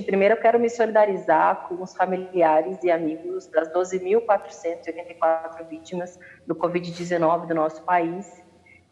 Primeiro eu quero me solidarizar com os familiares e amigos das 12.484 vítimas do Covid-19 do nosso país,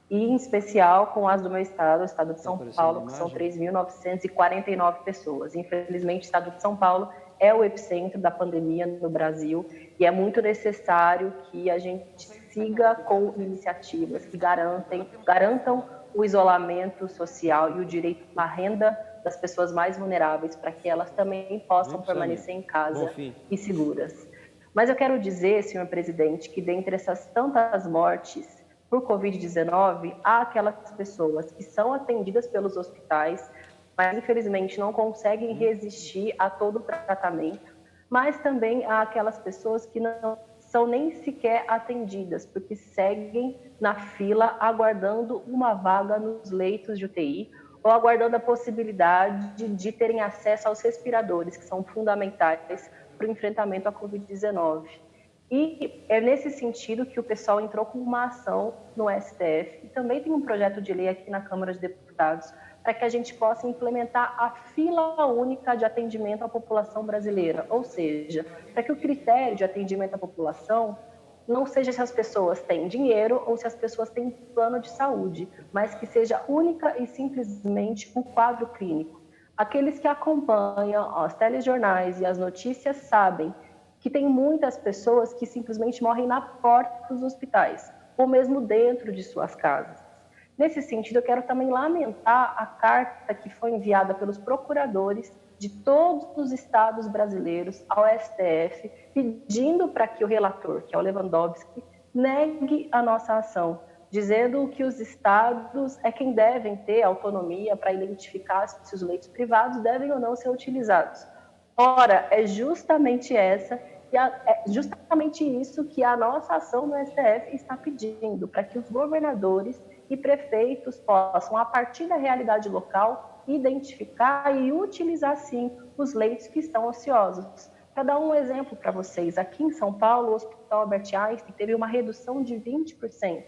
e em especial com as do meu estado, o estado de São Paulo, que são 3.949 pessoas. Infelizmente, o estado de São Paulo é o epicentro da pandemia no Brasil e é muito necessário que a gente siga com iniciativas que garantam o isolamento social e o direito à renda das pessoas mais vulneráveis, para que elas também possam permanecer em casa e seguras. Mas eu quero dizer, senhor presidente, que dentre essas tantas mortes por Covid-19, há aquelas pessoas que são atendidas pelos hospitais, mas infelizmente não conseguem resistir a todo o tratamento, mas também há aquelas pessoas que não são nem sequer atendidas, porque seguem na fila aguardando uma vaga nos leitos de UTI ou aguardando a possibilidade de terem acesso aos respiradores, que são fundamentais para o enfrentamento à Covid-19. E é nesse sentido que o pessoal entrou com uma ação no STF e também tem um projeto de lei aqui na Câmara de Deputados para que a gente possa implementar a fila única de atendimento à população brasileira, ou seja, para que o critério de atendimento à população não seja se as pessoas têm dinheiro ou se as pessoas têm plano de saúde, mas que seja única e simplesmente o quadro clínico. Aqueles que acompanham os telejornais e as notícias sabem que tem muitas pessoas que simplesmente morrem na porta dos hospitais, ou mesmo dentro de suas casas. Nesse sentido, eu quero também lamentar a carta que foi enviada pelos procuradores de todos os estados brasileiros ao STF, pedindo para que o relator, que é o Lewandowski, negue a nossa ação, dizendo que os estados é quem devem ter autonomia para identificar se os leitos privados devem ou não ser utilizados. Ora, é justamente isso que a nossa ação no STF está pedindo, para que os governadores e prefeitos possam, a partir da realidade local, identificar e utilizar, sim, os leitos que estão ociosos. Para dar um exemplo para vocês, aqui em São Paulo, o Hospital Albert Einstein teve uma redução de 20%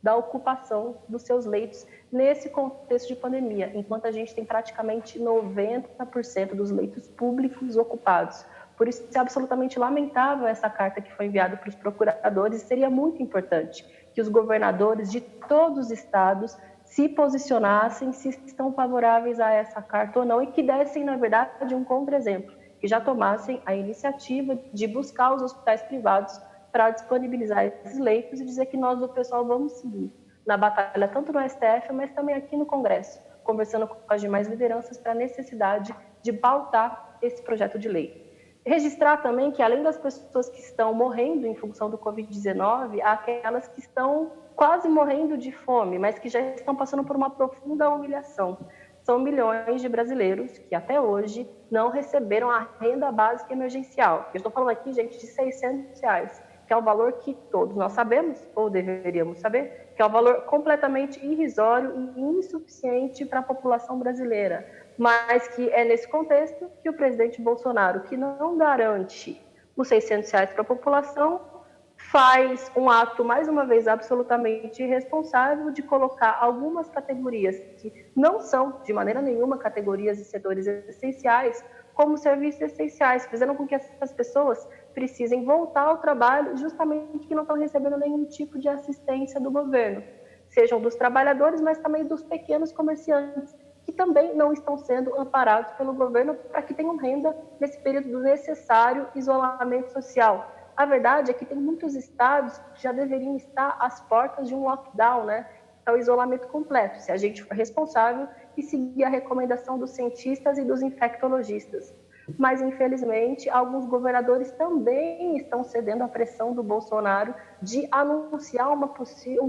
da ocupação dos seus leitos nesse contexto de pandemia, enquanto a gente tem praticamente 90% dos leitos públicos ocupados. Por isso, é absolutamente lamentável essa carta que foi enviada para os procuradores, e seria muito importante que os governadores de todos os estados se posicionassem se estão favoráveis a essa carta ou não, e que dessem, na verdade, um contra-exemplo, que já tomassem a iniciativa de buscar os hospitais privados para disponibilizar esses leitos e dizer que nós, do pessoal, vamos seguir na batalha, tanto no STF, mas também aqui no Congresso, conversando com as demais lideranças para a necessidade de pautar esse projeto de lei. Registrar também que, além das pessoas que estão morrendo em função do Covid-19, há aquelas que estão quase morrendo de fome, mas que já estão passando por uma profunda humilhação. São milhões de brasileiros que até hoje não receberam a renda básica emergencial. Eu estou falando aqui, gente, de R$600, que é um valor que todos nós sabemos, ou deveríamos saber, que é um valor completamente irrisório e insuficiente para a população brasileira, mas que é nesse contexto que o presidente Bolsonaro, que não garante os R$600 para a população, faz um ato, mais uma vez, absolutamente irresponsável de colocar algumas categorias que não são, de maneira nenhuma, categorias e setores essenciais, como serviços essenciais, fazendo com que essas pessoas precisem voltar ao trabalho, justamente que não estão recebendo nenhum tipo de assistência do governo, sejam dos trabalhadores, mas também dos pequenos comerciantes, que também não estão sendo amparados pelo governo para que tenham renda nesse período do necessário isolamento social. A verdade é que tem muitos estados que já deveriam estar às portas de um lockdown, né? É o isolamento completo, se a gente for responsável e seguir a recomendação dos cientistas e dos infectologistas. Mas, infelizmente, alguns governadores também estão cedendo à pressão do Bolsonaro de anunciar um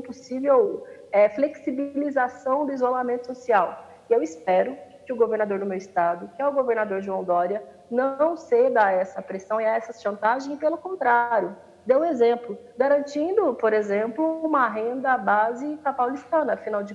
possível flexibilização do isolamento social. E eu espero que o governador do meu estado, que é o governador João Dória, não ceda a essa pressão e a essa chantagem, e pelo contrário, dê o exemplo, garantindo, por exemplo, uma renda base para paulistana, afinal de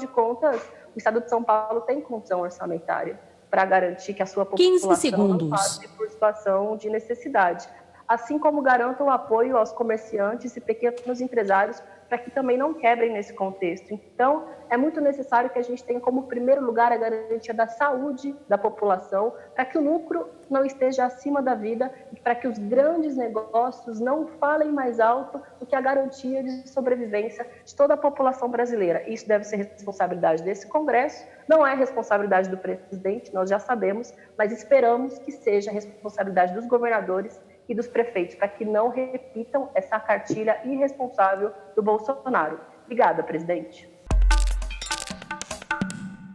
contas, o estado de São Paulo tem condição orçamentária para garantir que a sua 15 população não segundos. passe por situação de necessidade. assim como garantam o apoio aos comerciantes e pequenos empresários para que também não quebrem nesse contexto. Então, é muito necessário que a gente tenha como primeiro lugar a garantia da saúde da população, para que o lucro não esteja acima da vida e para que os grandes negócios não falem mais alto do que a garantia de sobrevivência de toda a população brasileira. Isso deve ser responsabilidade desse Congresso, não é responsabilidade do presidente, nós já sabemos, mas esperamos que seja responsabilidade dos governadores e dos prefeitos, para que não repitam essa cartilha irresponsável do Bolsonaro. Obrigada, presidente.